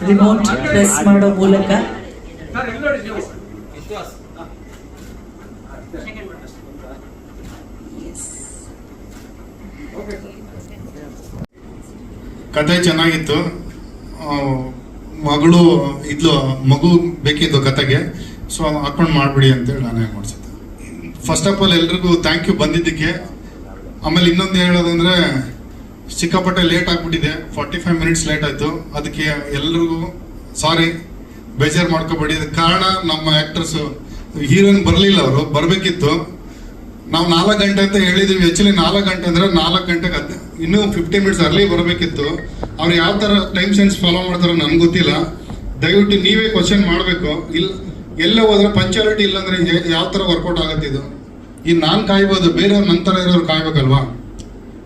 Remote press ಮಾಡೋ ಮೂಲಕ ಕತೆ ಚೆನ್ನಾಗಿತ್ತು. ಮಗಳು ಇದ್ಲು, ಮಗು ಬೇಕಿತ್ತು ಕತೆಗೆ, ಸೊ ಹಾಕೊಂಡು ಮಾಡ್ಬಿಡಿ ಅಂತೇಳಿ ನಾನೇ ಮಾಡಿಸಿದ್ದೆ. ಫಸ್ಟ್ ಆಫ್ ಆಲ್ ಎಲ್ರಿಗೂ ಥ್ಯಾಂಕ್ ಯು ಬಂದಿದ್ದಕ್ಕೆ. ಆಮೇಲೆ ಇನ್ನೊಂದು ಹೇಳೋದಂದ್ರೆ, ಸಿಕ್ಕಾಪಟ್ಟೆ ಲೇಟ್ ಆಗಿಬಿಟ್ಟಿದೆ, 45 ಮಿನಿಟ್ಸ್ ಲೇಟ್ ಆಯಿತು. ಅದಕ್ಕೆ ಎಲ್ರಿಗೂ ಸಾರಿ, ಬೇಜಾರು ಮಾಡ್ಕೋಬೇಡಿ. ಅದಕ್ಕೆ ಕಾರಣ ನಮ್ಮ ಆ್ಯಕ್ಟರ್ಸು, ಹೀರೋಯಿನ್ ಬರಲಿಲ್ಲ, ಅವರು ಬರಬೇಕಿತ್ತು. ನಾವು 4 ಗಂಟೆ ಅಂತ ಹೇಳಿದ್ದೀವಿ. ಆ್ಯಕ್ಚುಲಿ 4 ಗಂಟೆ ಅಂದರೆ 4 ಗಂಟೆಗೆ ಇನ್ನೂ 50 ಮಿನಿಟ್ಸ್ ಅರ್ಲಿ ಬರಬೇಕಿತ್ತು. ಅವ್ರು ಯಾವ ಥರ ಟೈಮ್ ಸೆನ್ಸ್ ಫಾಲೋ ಮಾಡ್ತಾರೋ ನಮ್ಗೆ ಗೊತ್ತಿಲ್ಲ. ದಯವಿಟ್ಟು ನೀವೇ ಕ್ವಶನ್ ಮಾಡಬೇಕು. ಇಲ್ಲ ಎಲ್ಲೇ ಹೋದ್ರೆ ಪಂಚಾಲಿಟಿ ಇಲ್ಲಾಂದ್ರೆ ಯಾವ ಥರ ವರ್ಕೌಟ್ ಆಗುತ್ತೆ ಇದು? ಈಗ ನಾನು ಕಾಯ್ಬೋದು, ಬೇರೆಯವ್ರ ನಂತರ ಇರೋರು ಕಾಯ್ಬೇಕಲ್ವಾ?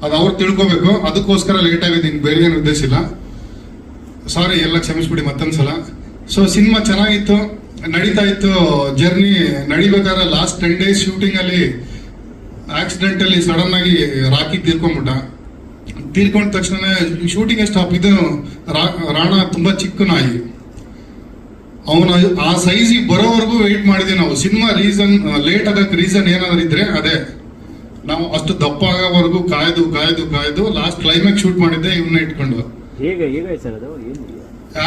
ಅದು ಅವ್ರು ತಿಳ್ಕೊಬೇಕು. ಅದಕ್ಕೋಸ್ಕರ ಲೇಟ್ ಆಗಿದ್ದೀನಿ, ಬೇರೆ ಏನು ಉದ್ದೇಶ ಇಲ್ಲ. ಸಾರಿ, ಎಲ್ಲ ಕ್ಷಮಿಸ್ಬಿಡಿ ಮತ್ತೊಂದ್ಸಲ. ಸೊ ಸಿನಿಮಾ ಚೆನ್ನಾಗಿತ್ತು, ನಡೀತಾ ಇತ್ತು ಜರ್ನಿ. ನಡಿಬೇಕಾದ್ರೆ ಲಾಸ್ಟ್ 10 ಡೇಸ್ ಶೂಟಿಂಗಲ್ಲಿ ಆಕ್ಸಿಡೆಂಟಲ್ಲಿ ಸಡನ್ ಆಗಿ ರಾಕಿ ತೀರ್ಕೊಂಡ್ಬಿಟ್ಟ. ತೀರ್ಕೊಂಡ ತಕ್ಷಣ ಶೂಟಿಂಗ್ ಸ್ಟಾಪ್. ಇದು ರಾಣ ತುಂಬಾ ಚಿಕ್ಕ ನಾಯಿ, ಅವನು ಆ ಸೈಜಿಗೆ ಬರೋವರೆಗೂ ವೆಯ್ಟ್ ಮಾಡಿದ್ವಿ ನಾವು. ಸಿನಿಮಾ ಲೇಟ್ ಆಗಕ್ಕೆ ರೀಸನ್ ಏನಾದ್ರು ಇದ್ರೆ ಅದೇ, ನಾವು ಅಷ್ಟು ದಪ್ಪ ಆಗೋವರೆಗೂ ಕಾಯ್ದು ಲಾಸ್ಟ್ ಕ್ಲೈಮ್ಯಾಕ್ಸ್ ಶೂಟ್ ಮಾಡಿದ್ದೆ ಇವನ್ನ ಇಟ್ಕೊಂಡು.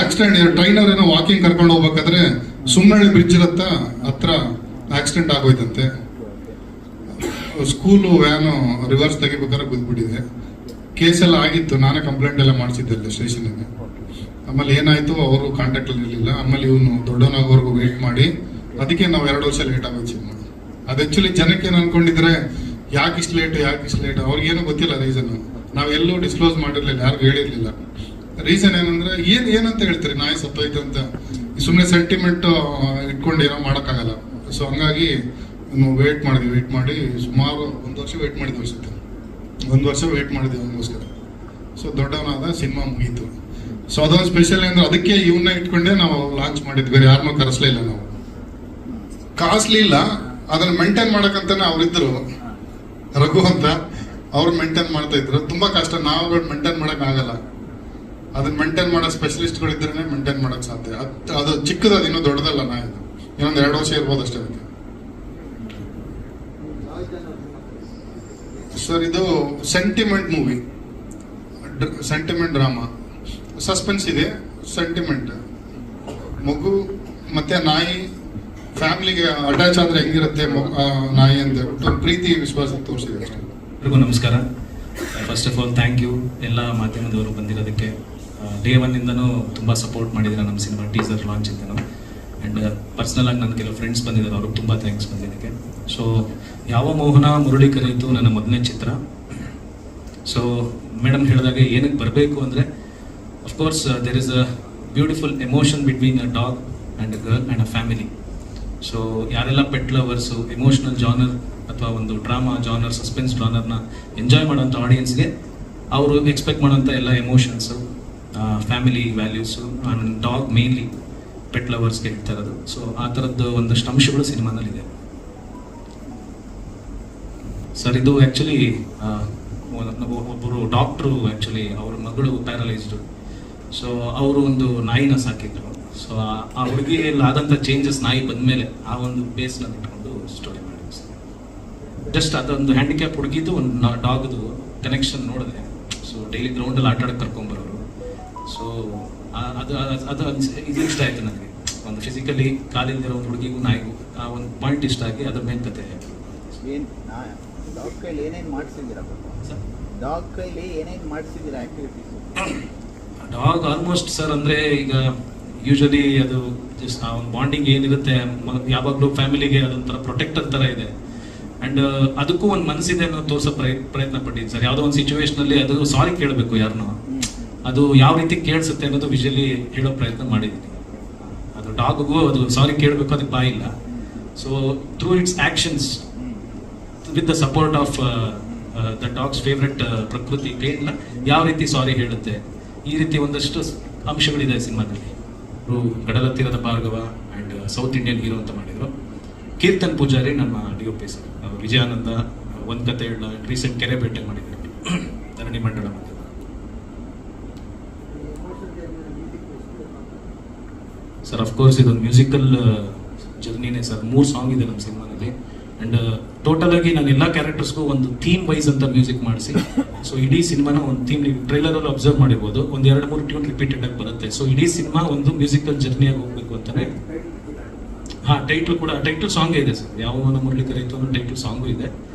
ಆಕ್ಸಿಡೆಂಟ್, ಟ್ರೈನರ್ ಏನೋ ವಾಕಿಂಗ್ ಕರ್ಕೊಂಡು ಹೋಗ್ಬೇಕಾದ್ರೆ ಸುಮ್ಮನಹಳ್ಳಿ ಬ್ರಿಡ್ಜ್ ಹತ್ರ ಆಕ್ಸಿಡೆಂಟ್ ಆಗೋಯ್ತಂತೆ. ಸ್ಕೂಲು ವ್ಯಾನು ರಿವರ್ಸ್ ತೆಗಿಬೇಕಾದ್ರೆ ಬಿದ್ದುಬಿಟ್ಟಿದೆ. ಕೇಸೆಲ್ಲ ಆಗಿತ್ತು, ನಾನೇ ಕಂಪ್ಲೇಂಟ್ ಎಲ್ಲ ಮಾಡಿಸಿದ್ದೆ ಸ್ಟೇಷನ್ಗೆ. ಆಮೇಲೆ ಏನಾಯ್ತು, ಅವರು ಕಾಂಟ್ಯಾಕ್ಟ್ ಅಲ್ಲಿ ಇರಲಿಲ್ಲ. ಆಮೇಲೆ ಇವನು ದೊಡ್ಡವನಾಗೋವರೆಗೂ ವೇಟ್ ಮಾಡಿ, ಅದಕ್ಕೆ ನಾವು 2 ವರ್ಷ ಲೇಟ್ ಆಗೋದು ಸಿನಿಮಾ. ಅದು ಆ್ಯಕ್ಚುಲಿ ಜನಕ್ಕೆ ಏನು ಅನ್ಕೊಂಡಿದ್ರೆ ಯಾಕೆ ಇಷ್ಟು ಲೇಟ್, ಅವ್ರಿಗೇನು ಗೊತ್ತಿಲ್ಲ ರೀಸನ್. ನಾವೆಲ್ಲೂ ಡಿಸ್ಕ್ಲೋಸ್ ಮಾಡಿರ್ಲಿಲ್ಲ, ಯಾರಿಗೂ ಹೇಳಿರ್ಲಿಲ್ಲ. ರೀಸನ್ ಏನಂದ್ರೆ ಏನಂತ ಹೇಳ್ತೀರಿ, ನಾಯಿ ಸತ್ತೋಯ್ತು ಅಂತ ಸುಮ್ಮನೆ ಸೆಂಟಿಮೆಂಟ್ ಇಟ್ಕೊಂಡು ಏನೋ ಮಾಡೋಕ್ಕಾಗಲ್ಲ. ಸೊ ಹಂಗಾಗಿ ವೇಟ್ ಮಾಡಿ ಸುಮಾರು 1 ವರ್ಷ ವೇಟ್ ಮಾಡಿದ್ವಿ ಅನ್ಸುತ್ತೆ. 1 ವರ್ಷ ವೇಟ್ ಮಾಡಿದ್ವಿ ಅವನಿಗೋಸ್ಕರ. ಸೊ ದೊಡ್ಡವನಾದ ಸಿನಿಮಾ ಮುಗೀತು. ಸೊ ಅದೊಂದು ಸ್ಪೆಷಲ್ ಅಂದ್ರೆ ಅದಕ್ಕೆ ಇವನ್ನ ಇಟ್ಕೊಂಡೆ ನಾವು ಲಾಂಚ್ ಮಾಡಿದ್ವಿ. ಬೇರೆ ಯಾರನ್ನೂ ಕರೆಸಲಿಲ್ಲ ನಾವು. ಕಾಸ್ಟ್ಲಿ ಇಲ್ಲ, ಅದನ್ನ ಮೇಂಟೈನ್ ಮಾಡಕ್ಕಂತಾನೆ ಅವ್ರಿದ್ರು, ರಘು ಅಂತ. ಅವ್ರು ಮೇಂಟೈನ್ ಮಾಡ್ತಾ ಇದ್ರು. ತುಂಬಾ ಕಷ್ಟ, ನಾವುಗಳು ಮೇಂಟೈನ್ ಮಾಡಕ್ ಆಗಲ್ಲ. ಅದನ್ನ ಮೇಂಟೈನ್ ಮಾಡೋ ಸ್ಪೆಷಲಿಸ್ಟ್ಗಳು ಇದ್ರೆ ಮೇಂಟೈನ್ ಮಾಡಕ್ ಸಾಧ್ಯ. ಅದು ಚಿಕ್ಕದು, ಅದು ಇನ್ನೂ ದೊಡ್ಡದಲ್ಲ. ನಾ ಇದು ಇನ್ನೊಂದು 2 ವರ್ಷ ಇರ್ಬೋದು ಅಷ್ಟೇ ಅದಕ್ಕೆ. ಸರ್, ಇದು sentiment movie, sentiment drama, suspense ಇದೆ, ಸೆಂಟಿಮೆಂಟ್. ಮಗು ಮತ್ತೆ ನಾಯಿ ಫ್ಯಾಮಿಲಿಗೆ ಅಟ್ಯಾಚ್ ಆದ್ರೆ ಹೆಂಗಿರುತ್ತೆ ನಾಯಿ ಅಂತ ಹೇಳ್ಬಿಟ್ಟು ಪ್ರೀತಿ ವಿಶ್ವಾಸ ತೋರಿಸಿದೆ ಅಷ್ಟೇ. ಎಲ್ರಿಗೂ ನಮಸ್ಕಾರ. First of all thank you ಎಲ್ಲ ಮಾಧ್ಯಮದವರು ಬಂದಿರೋದಕ್ಕೆ. ಡೇ 1 ಇಂದನೂ ತುಂಬ ಸಪೋರ್ಟ್ ಮಾಡಿದ್ದೀರಾ ನಮ್ಮ ಸಿನಿಮಾ ಟೀಸರ್ ಲಾಂಚ್ ಇಂದನೂ. ಆ್ಯಂಡ್ ಪರ್ಸ್ನಲ್ ಆಗಿ ನನ್ನ ಕೆಲವು ಫ್ರೆಂಡ್ಸ್ ಬಂದಿದ್ದಾರೆ, ಅವ್ರಿಗೆ ತುಂಬ ಥ್ಯಾಂಕ್ಸ್ ಬಂದಿದ್ದಕ್ಕೆ. ಸೊ ಯಾವ ಮೋಹನ ಮುರಳಿ ಕಲಿಯಿತು ನನ್ನ ಮೊದಲನೇ ಚಿತ್ರ. ಸೊ ಮೇಡಮ್ ಹೇಳಿದಾಗೆ ಏನಕ್ಕೆ ಬರಬೇಕು ಅಂದರೆ, of course there is a beautiful emotion between a dog and a girl and a family. So ಯಾರೆಲ್ಲ ಪೆಟ್ ಲವರ್ಸು, ಎಮೋಷನಲ್ ಜಾನರ್ ಅಥವಾ ಒಂದು ಡ್ರಾಮಾ ಜಾನರ್, ಸಸ್ಪೆನ್ಸ್ ಜಾನರ್ನ ಎಂಜಾಯ್ ಮಾಡೋಂಥ ಆಡಿಯನ್ಸ್ಗೆ ಅವರು ಎಕ್ಸ್ಪೆಕ್ಟ್ ಮಾಡೋಂಥ ಎಲ್ಲ emotions, family values and dog mainly pet ಲವರ್ಸ್ಗೆ ಇರ್ತಾ ಇರೋದು. ಸೊ ಆ ಥರದ್ದು ಒಂದಷ್ಟು ಅಂಶಗಳು ಸಿನಿಮಾನಲ್ಲಿದೆ. ಸರ್, ಇದು ಆ್ಯಕ್ಚುಲಿ ಒಬ್ಬರು ಡಾಕ್ಟ್ರು, ಆ್ಯಕ್ಚುಲಿ ಅವ್ರ ಮಗಳು ಪ್ಯಾರಲೈಸ್ಡು. ಸೊ ಅವರು ಒಂದು ನಾಯಿನ ಸಾಕಿದ್ರು. ಸೊ ಆ ಹುಡುಗಿಯಲ್ಲಿ ಆದಂಥ ಚೇಂಜಸ್ ನಾಯಿ ಬಂದಮೇಲೆ ಆ ಒಂದು ಬೇಸ್ನಲ್ಲಿ ಇಟ್ಕೊಂಡು ಸ್ಟೋರಿ ಮಾಡಿದ್ವಿ ಸರ್. ಜಸ್ಟ್ ಅದೊಂದು ಹ್ಯಾಂಡಿಕ್ಯಾಪ್ ಹುಡುಗಿದು ಒಂದು ಡಾಗ್ದು ಕನೆಕ್ಷನ್ ನೋಡಿದೆ. ಸೊ ಡೈಲಿ ಗ್ರೌಂಡಲ್ಲಿ ಆಟ ಆಡೋಕ್ಕೆ ಕರ್ಕೊಂಬರೋರು. ಸೊ ಅದು ಇದು ಇಷ್ಟ ಆಯಿತು ನನಗೆ. ಒಂದು ಫಿಸಿಕಲಿ ಕಾಲಿಲ್ದಿರೋ ಒಂದು ಹುಡುಗಿಗೂ ನಾಯಿಗೂ ಆ ಒಂದು ಪಾಯಿಂಟ್ ಇಷ್ಟ ಆಗಿ ಅದ್ರ ಮೇಲೆ ಕತೆ. ಡಾಗ್ ಕೈಲಿ ಏನೇನು ಮಾಡಿಸಿದ್ದೀರಾ ಸರ್? ಡಾಗ್ ಕೈಲಿ ಏನೇನು ಮಾಡಿಸಿದ್ದೀರಾ ಆ್ಯಕ್ಟಿವಿಟೀಸ್? ಡಾಗ್ ಆಲ್ಮೋಸ್ಟ್ ಸರ್, ಅಂದರೆ ಈಗ ಯೂಶಲಿ ಅದು ಜಸ್ಟ್ ಆ ಒಂದು ಬಾಂಡಿಂಗ್ ಏನಿರುತ್ತೆ ಯಾವಾಗಲೂ ಫ್ಯಾಮಿಲಿಗೆ ಅದೊಂಥರ ಪ್ರೊಟೆಕ್ಟರ್ ಥರ ಇದೆ. ಆ್ಯಂಡ್ ಅದಕ್ಕೂ ಒಂದು ಮನಸ್ಸಿದೆ ಅನ್ನೋ ತೋರಿಸೋ ಪ್ರಯತ್ನ ಪಟ್ಟಿದ್ದೀನಿ ಸರ್. ಯಾವುದೋ ಒಂದು ಸಿಚುವೇಶನಲ್ಲಿ ಅದು ಸಾರಿ ಕೇಳಬೇಕು ಯಾರನ್ನೋ, ಅದು ಯಾವ ರೀತಿ ಕೇಳಿಸುತ್ತೆ ಅನ್ನೋದು ವಿಷುವಲಿ ಹೇಳೋ ಪ್ರಯತ್ನ ಮಾಡಿದ್ದೀನಿ. ಅದು ಡಾಗ್ಗೂ ಅದು ಸಾರಿ ಕೇಳಬೇಕು, ಅದಕ್ಕೆ ಬಾಯಿಲ್ಲ. So through its actions with the support of the dog's favourite Prakruti ಕೇಳಲ್ಲ ಯಾವ ರೀತಿ ಸಾರಿ ಹೇಳುತ್ತೆ, ಈ ರೀತಿ ಒಂದಷ್ಟು ಅಂಶಗಳಿದೆ ಸಿನಿಮಾದಲ್ಲಿ. ಕಡಲ ತೀರದ Bhargava and south Indian hero ಅಂತ ಮಾಡಿದರು. ಕೀರ್ತನ್ ಪೂಜಾರಿ ನಮ್ಮ DOP ಸರ್. ವಿಜಯಾನಂದ ಒಂದು ಕತೆ ಹೇಳ ರೀಸೆಂಟ್ ಕೆರೆ ಭೇಟೆ ಮಾಡಿದ್ರು ಧರಣಿ ಮಂಡಳ ಮಧ್ಯೆ. ಸರ್ ಅಫ್ಕೋರ್ಸ್ ಇದೊಂದು ಮ್ಯೂಸಿಕಲ್ ಜರ್ನಿನೇ ಸರ್. 3 ಸಾಂಗ್ ಇದೆ ನಮ್ಮ ಸಿನಿಮಾನಲ್ಲಿ. ಆ್ಯಂಡ್ ಟೋಟಲ್ ಆಗಿ ನಾನು ಎಲ್ಲ ಕ್ಯಾರೆಕ್ಟರ್ಸ್ಗೂ ಒಂದು ಥೀಮ್ ವೈಸ್ ಅಂತ ಮ್ಯೂಸಿಕ್ ಮಾಡಿಸಿ, ಸೊ ಇಡೀ ಸಿನಿಮಾನ ಒಂದು ಥೀಮ್, ನೀವು ಟ್ರೈಲರಲ್ಲಿ ಅಬ್ಸರ್ವ್ ಮಾಡಿರ್ಬೋದು, ಒಂದು 2-3 ಟ್ಯೂನ್ ರಿಪೀಟೆಡ್ ಆಗಿ ಬರುತ್ತೆ. ಸೊ ಇಡೀ ಸಿನಿಮಾ ಒಂದು ಮ್ಯೂಸಿಕಲ್ ಜರ್ನಿಯಾಗಿ ಹೋಗ್ಬೇಕು ಅಂತಾನೆ. ಟೈಟಲ್ ಸಾಂಗ್ ಇದೆ ಸರ್, ಯಾವ ಮುರಳಿ ಕರೀತು ಅನ್ನೋ ಟೈಟಲ್ ಸಾಂಗು ಇದೆ.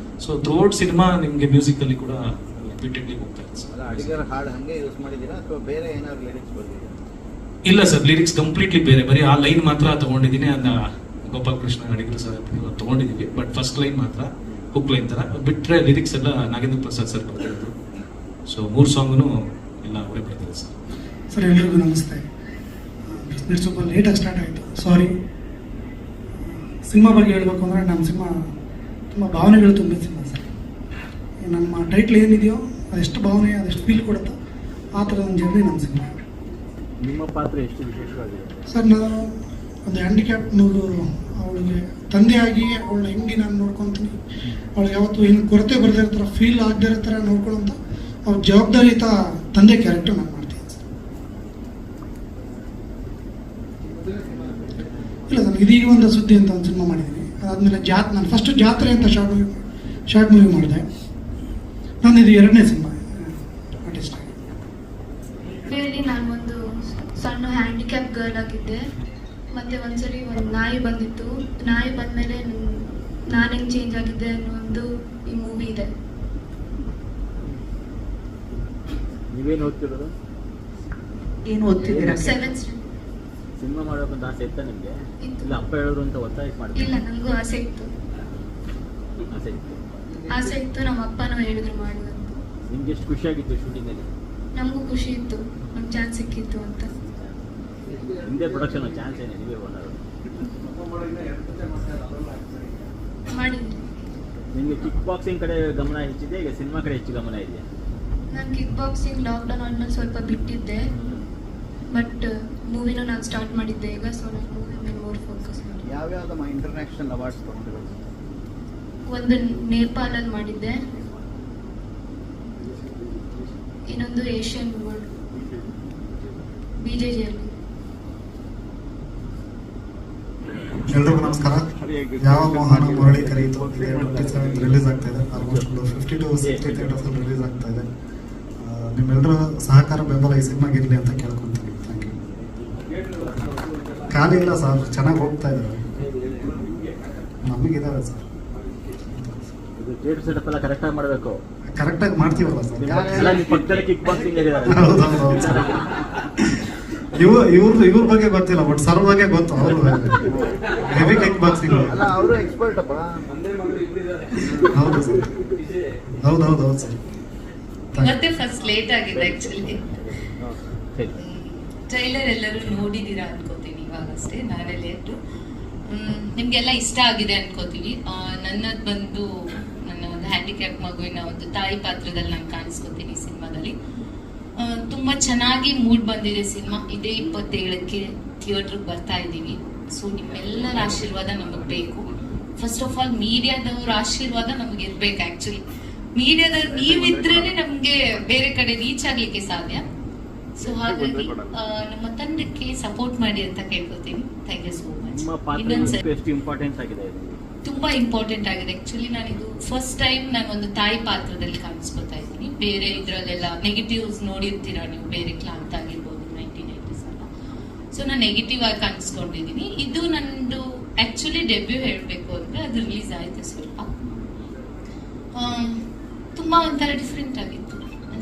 ಸೊ ಥ್ರೂಔಟ್ ಸಿನಿಮಾ ನಿಮಗೆ ಮ್ಯೂಸಿಕಲ್ಲಿ ಕೂಡ ರಿಪೀಟೆಡ್ಲಿ ಹೋಗ್ತಾ ಇದೆ ಸರ್. ಅಡಿಗರ ಹಾಡು ಹಂಗೆ ಯೂಸ್ ಮಾಡಿದ್ದೀರಾ ಅಥವಾ ಬೇರೆ ಏನಾದ್ರು ಲಿರಿಕ್ಸ್ ಬರ್ತಿದ್ದೀರಾ? ಇಲ್ಲ ಸರ್, ಲಿರಿಕ್ಸ್ ಕಂಪ್ಲೀಟ್ಲಿ ಬೇರೆ, ಬರೀ ಆ ಲೈನ್ ಮಾತ್ರ ತಗೊಂಡಿದ್ದೀನಿ. ಅದನ್ನ ಗೋಪಾಲ್ ಕೃಷ್ಣ ಅಡಿಗರ ಸರ್ ತಗೊಂಡಿದ್ದೀವಿ, ಬಟ್ ಫಸ್ಟ್ ಲೈನ್ ಮಾತ್ರ ಹುಕ್ ಲೈನ್ ಥರ ಬಿಟ್ಟರೆ ಲಿರಿಕ್ಸ್ ಎಲ್ಲ ನಾಗೇಂದ್ರ ಪ್ರಸಾದ್ ಸರ್ ಬರ್ತಿರೋದು. ಸೊ 3 ಸಾಂಗು ಎಲ್ಲ ಅವರೇ ಬರ್ತಿದೆ ಸರ್. ಸರ್ ಎಲ್ರಿಗೂ ನಮಸ್ತೆ. ಬಿಸ್ನೆಸ್ ಸ್ವಲ್ಪ ಲೇಟಾಗಿ ಸ್ಟಾರ್ಟ್ ಆಯಿತು, ಸಾರಿ. ಸಿನಿಮಾ ಬಗ್ಗೆ ಹೇಳಬೇಕು ಅಂದರೆ ನಮ್ಮ ಸಿನಿಮಾ ತುಂಬ ಭಾವನೆಗಳು ತುಂಬಿದ ಸಿನಿಮಾ ಸರ್. ನಮ್ಮ ಟೈಟ್ಲ್ ಏನಿದೆಯೋ ಅದೆಷ್ಟು ಭಾವನೆ, ಅದೆಷ್ಟು ಫೀಲ್ ಕೊಡುತ್ತೋ ಆ ಥರದ ಒಂದು ಜರ್ನಿ ನಮ್ಮ ಸಿನಿಮಾ. ನಿಮ್ಮ ಪಾತ್ರ ಎಷ್ಟು ವಿಶೇಷವಾಗಿದೆ ಸರ್, ನಾನು ಒಂದು ಹ್ಯಾಂಡಿಕ್ಯಾಪ್ ಮಗು, ಅವಳಿಗೆ ತಂದೆಯಾಗಿ ಅವಳನ್ನ ಹೆಂಗೆ ನಾನು ನೋಡ್ಕೊತೀನಿ, ಅವಳಿಗೆ ಯಾವತ್ತು ಏನು ಕೊರತೆ ಬರದೇ ಇರೋ ಥರ, ಫೀಲ್ ಆಗದೇ ಇರೋ ಥರ ನೋಡ್ಕೊಳ್ಳೋಂಥ ಅವ್ರ ಜವಾಬ್ದಾರಿಯುತ ತಂದೆ ಕ್ಯಾರೆಕ್ಟರ್ ನಾನು ಮಾಡ್ತೀನಿ ಸರ್. ಇಲ್ಲ ಸರ್, ಇದೀಗ ಒಂದು ಸುದ್ದಿ ಅಂತ ಒಂದು ಸಿನಿಮಾ ಮಾಡಿದ್ದೀನಿ. ಅದಾದಮೇಲೆ ನಾನು ಫಸ್ಟ್ ಜಾತ್ರೆ ಅಂತ ಶಾರ್ಟ್ ಮೂವಿ ಮಾಡಿದೆ. ನಾನು ಇದು 2ನೇ ಸಿನಿಮಾ ಆರ್ಟಿಸ್ಟ್ ಆಗಿ. ಇಲ್ಲಿ ನಾನು ಒಂದು ಸಣ್ಣ ಹ್ಯಾಂಡಿಕ್ಯಾಪ್ ಗರ್ಲ್ ಆಗಿದ್ದೆ. ಮತ್ತು ಒಂದ್ಸರಿ ಒಂದು ನಾಯಿ ಬಂದಿತ್ತು. ನಾಯಿ ಬಂದಮೇಲೆ ನಾನು ಹೆಂಗೆ ಚೇಂಜ್ ಆಗಿದ್ದೆ ಅನ್ನೋ ಒಂದು ಈ ಮೂವಿ ಇದೆ. ನೀವೇನು ಓದ್ತಿರೋದು? ಏನು ಓದ್ತಿದ್ದೀರಾ? 7th ಸಿನಿಮಾ ಮಾಡೋಕ್ಕಂತ ಆಸೆ ಇತ್ತ ನಿಮಗೆ? ಇತ್ತು. ಇಲ್ಲ ಅಪ್ಪ ಹೇಳಿದ್ರು ಅಂತ ಒತ್ತಾಯ ಮಾಡಿ? ಇಲ್ಲ, ನನಗೂ ಆಸೆ ಇತ್ತು. ಆಸೆ ಇತ್ತು, ನಮ್ಮ ಅಪ್ಪನೂ ಹೇಳಿದ್ರು ಮಾಡು ಅಂತ. ನಿಮ್ಗೆ ಎಷ್ಟು ಖುಷಿಯಾಗಿತ್ತು ಶೂಟಿಂಗಲ್ಲಿ? ನಮಗೂ ಖುಷಿ ಇತ್ತು, ನಮ್ಗೆ ಚಾನ್ಸ್ ಸಿಕ್ಕಿತ್ತು ಅಂತ. ಹಿಂದೆ ಪ್ರೊಡಕ್ಷನ್ ಚಾನ್ಸ್ ಏನೇ ನೀವೇ ಮಾಡೋದು? ಮಾಡಿದ್ವಿ. ನಿಮಗೆ ಕಿಕ್ ಬಾಕ್ಸಿಂಗ್ ಕಡೆ ಗಮನ ಹೆಚ್ಚಿದೆ, ಈಗ ಸಿನಿಮಾ ಕಡೆ ಹೆಚ್ಚು ಗಮನ ಇದೆಯಾ? ನಾನು ಕಿಕ್ ಬಾಕ್ಸಿಂಗ್ ಲಾಕ್ಡೌನ್ ಆದ್ಮೇಲೆ ಸ್ವಲ್ಪ ಬಿಟ್ಟಿದ್ದೆ, ಬಟ್ ಮೂವಿನೂ ನಾನು ಸ್ಟಾರ್ಟ್ ಮಾಡಿದ್ದೆ ಈಗ. ಸೊ ನಾನು ಮೂವಿ ಮೇಲೆ ಮೋರ್ ಫೋಕಸ್ ಮಾಡಿ. ಯಾವ್ಯಾವ್ದಮ್ಮ ಇಂಟರ್ನ್ಯಾಷನಲ್ ಅವಾರ್ಡ್ಸ್ ತೊಗೊಂಡಿರೋದು? ಒಂದು ನೇಪಾಳಲ್ಲಿ ಮಾಡಿದ್ದೆ, ಇನ್ನೊಂದು ಏಷ್ಯನ್ ವರ್ಲ್ಡ್ BJJಯಲ್ಲಿ. ಎಲ್ರಿಗೂ ನಮಸ್ಕಾರ. ಯಾವ ಮೋಹನ ಮುರಳಿ ಕರೀತು 27 ರಿಲೀಸ್ ಆಗ್ತಾ ಇದೆ. ಆಲ್ಮೋಸ್ಟ್ 50 to 60 ಥಿಯೇಟರ್ಸ್ ರಿಲೀಸ್ ಆಗ್ತಾ ಇದೆ. ನಿಮ್ಮೆಲ್ಲರ ಸಹಕಾರ ಬೆಂಬಲ ಈ ಸಿನಿಮಾಗೆ ಇರಲಿ ಅಂತ ಕೇಳ್ಕೊತೀನಿ. Thank you. ಖಾಲಿ ಇಲ್ಲ ಸರ್, ಚೆನ್ನಾಗಿ ಹೋಗ್ತಾ ಇದ್ದಾರೆ, ನಮಗಿದಾವೆ ಸರ್. ಇದು ಥಿಯೇಟರ್ ಸೆಟಪ್ ಎಲ್ಲ ಕರೆಕ್ಟಾಗಿ ಮಾಡಬೇಕು. ಕರೆಕ್ಟಾಗಿ ಮಾಡ್ತೀವಲ್ಲ ಸರ್. ಎಲ್ಲ ನಿಮ್ಮ ಪಕ್ಕದಲ್ಲಿ ಕಿಕ್ ಬಾಕ್ಸಿಂಗ್ ಹೇಳಿದ್ದಾರೆ. ಹೌದೌದು ಸರ್. ಇವ್ರ ಬಗ್ಗೆ ಗೊತ್ತಿಲ್ಲ, ಬಟ್ ಸರ್ ಬಗ್ಗೆ ಗೊತ್ತು. ಅವರು ಹೆವಿ ಕಿಕ್ ಬಾಕ್ಸಿಂಗ್. ಅಲ್ಲ, ಅವರು ಎಕ್ಸ್ಪರ್ಟ್ ಅಪ್ಪ. ಹೌದು ಸರ್, ಹೌದು ಸರ್. ಇವತ್ತೇ ಫಸ್ಟ್ ಲೇಟ್ ಆಗಿದೆ ಆಕ್ಚುಲಿ. ಟ್ರೈಲರ್ ಎಲ್ಲರೂ ನೋಡಿದ್ದೀರಾ ಅನ್ಕೋತೀನಿ, ಇವಾಗಷ್ಟೇ, ನಾನೇ ಲೇಟು. ನಿಮಗೆಲ್ಲ ಇಷ್ಟ ಆಗಿದೆ ಅನ್ಕೋತೀವಿ. ನನ್ನದು ಬಂದು ನನ್ನ ಒಂದು ಹ್ಯಾಂಡಿಕ್ಯಾಪ್ ಮಗುವಿನ ಒಂದು ತಾಯಿ ಪಾತ್ರದಲ್ಲಿ ನಾನು ಕಾಣಿಸ್ಕೋತೀನಿ ಸಿನಿಮಾದಲ್ಲಿ. ತುಂಬ ಚೆನ್ನಾಗಿ ಮೂಡ್ ಬಂದಿದೆ ಸಿನಿಮಾ. ಇದೇ 27ಕ್ಕೆ ಥಿಯೇಟ್ರಿಗೆ ಬರ್ತಾ ಇದ್ದೀವಿ. ಸೊ ನಿಮ್ಮೆಲ್ಲರ ಆಶೀರ್ವಾದ ನಮಗೆ ಬೇಕು. ಫಸ್ಟ್ ಆಫ್ ಆಲ್ ಮೀಡಿಯಾದವ್ರ ಆಶೀರ್ವಾದ ನಮಗೆ ಇರ್ಬೇಕು. ಆಕ್ಚುಲಿ ಮೀಡಿಯಾದವ್ರು ನೀವಿದ್ರೇನೆ ನಮ್ಗೆ ಬೇರೆ ಕಡೆ ರೀಚ್ ಆಗ್ಲಿಕ್ಕೆ ಸಾಧ್ಯ. ಸೊ ಹಾಗಾಗಿ ನಮ್ಮ ತಂಡಕ್ಕೆ ಸಪೋರ್ಟ್ ಮಾಡಿ ಅಂತ ಕೇಳ್ಕೊತೀನಿ. Thank you so much. ಎಷ್ಟು ಇಂಪಾರ್ಟೆಂಟ್ ಆಗಿದೆ? ತುಂಬಾ ಇಂಪಾರ್ಟೆಂಟ್ ಆಗಿದೆ ಆಕ್ಚುಲಿ. ನಾನಿದು ಫಸ್ಟ್ ಟೈಮ್ ನಾನು ಒಂದು ತಾಯಿ ಪಾತ್ರದಲ್ಲಿ ಕಾಣಿಸ್ಕೊತಾ ಇದ್ದೀನಿ. ಬೇರೆ ಇದ್ರಲ್ಲೆಲ್ಲ ನೆಗೆಟಿವ್ಸ್ ನೋಡಿರ್ತೀರಾ ನೀವು, ಬೇರೆ ಕ್ಲಾಂತ್ ಆಗಿರ್ಬೋದು 1980s ಎಲ್ಲ. ಸೊ ನಾನು ನೆಗೆಟಿವ್ ಆಗಿ ಕಾಣಿಸ್ಕೊಂಡಿದ್ದೀನಿ. ಇದು ನಂದು ಆಕ್ಚುಲಿ ಡೆಬ್ಯೂ ಹೇಳಬೇಕು ಅಂದ್ರೆ ಅದು ರಿಲೀಸ್ ಆಯ್ತು ಸ್ವಲ್ಪ. ತುಂಬಾ ಒಂಥರ ಡಿಫ್ರೆಂಟ್ ಆಗಿತ್ತು,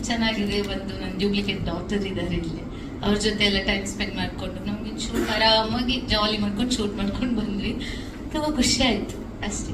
ಚೆನ್ನಾಗಿದೆ. ಒಂದು ನನ್ನ ಡ್ಯೂಪ್ಲಿಕೇಟ್ ಡಾಕ್ಟರ್ ಇದ್ದಾರೆ ಇಲ್ಲಿ, ಅವ್ರ ಜೊತೆ ಎಲ್ಲ ಟೈಮ್ ಸ್ಪೆಂಡ್ ಮಾಡ್ಕೊಂಡು ನಮ್ಗೆ ಶೂಟ್ ಆರಾಮಾಗಿ ಜಾಲಿ ಮಾಡ್ಕೊಂಡು ಶೂಟ್ ಮಾಡ್ಕೊಂಡು ಬಂದ್ವಿ. ತುಂಬಾ ಖುಷಿ ಆಯ್ತು ಅಷ್ಟೇ.